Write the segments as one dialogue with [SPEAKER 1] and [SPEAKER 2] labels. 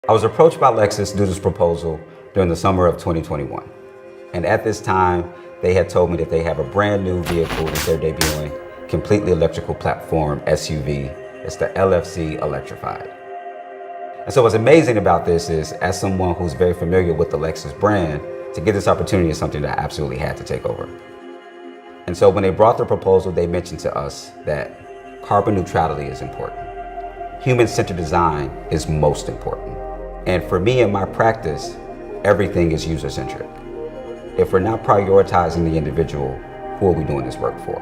[SPEAKER 1] I was approached by Lexus to do this proposal during the summer of 2021. And at this time, they had told me that they have a brand new vehicle that they're debuting, completely electrical platform SUV. It's the LF-Z Electrified. And so what's amazing about this is, as someone who's very familiar with the Lexus brand, to get this opportunity is something that I absolutely had to take over. And so when they brought the proposal, they mentioned to us that carbon neutrality is important. Human-centered design is most important. And for me in my practice, everything is user-centric. If we're not prioritizing the individual, who are we doing this work for?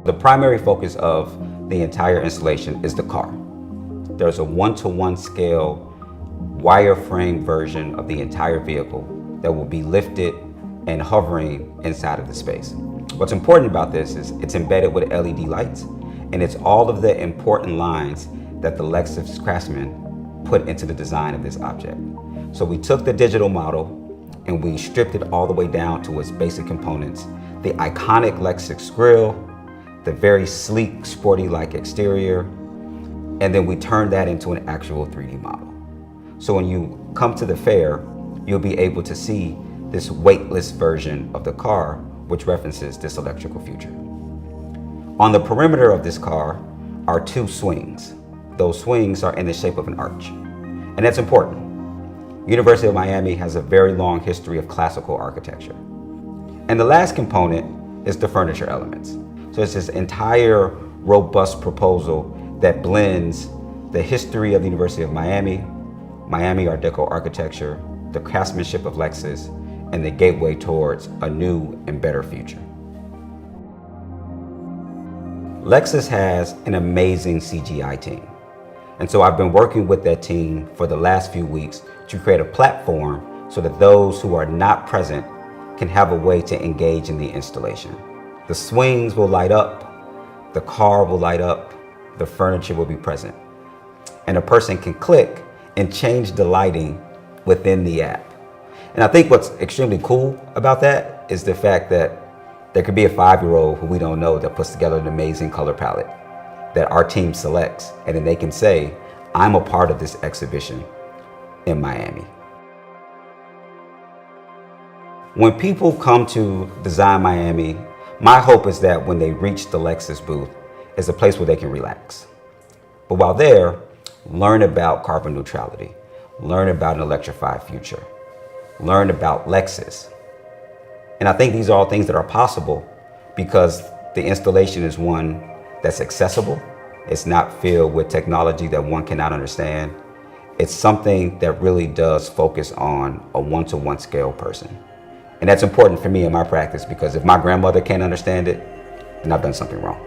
[SPEAKER 1] The primary focus of the entire installation is the car. There's a one-to-one scale wireframe version of the entire vehicle that will be lifted and hovering inside of the space. What's important about this is it's embedded with LED lights, and it's all of the important lines that the Lexus craftsman put into the design of this object. So we took the digital model and we stripped it all the way down to its basic components. The iconic Lexus grille, the very sleek, sporty-like exterior, and then we turned that into an actual 3D model. So when you come to the fair, you'll be able to see this weightless version of the car, which references this electrical future. On the perimeter of this car are two swings. Those swings are in the shape of an arch, and that's important. University of Miami has a very long history of classical architecture. And the last component is the furniture elements. So it's this entire robust proposal that blends the history of the University of Miami, Miami Art Deco architecture, the craftsmanship of Lexus, and the gateway towards a new and better future. Lexus has an amazing CGI team. And so I've been working with that team for the last few weeks to create a platform so that those who are not present can have a way to engage in the installation. The swings will light up, the car will light up, the furniture will be present. And a person can click and change the lighting within the app. And I think what's extremely cool about that is the fact that there could be a 5-year-old who we don't know that puts together an amazing color palette that our team selects, and then they can say, I'm a part of this exhibition in Miami. When people come to Design Miami, my hope is that when they reach the Lexus booth, it's a place where they can relax. But while there, learn about carbon neutrality, learn about an electrified future, learn about Lexus. And I think these are all things that are possible because the installation is one that's accessible. It's not filled with technology that one cannot understand. It's something that really does focus on a one-to-one scale person. And that's important for me in my practice because if my grandmother can't understand it, then I've done something wrong.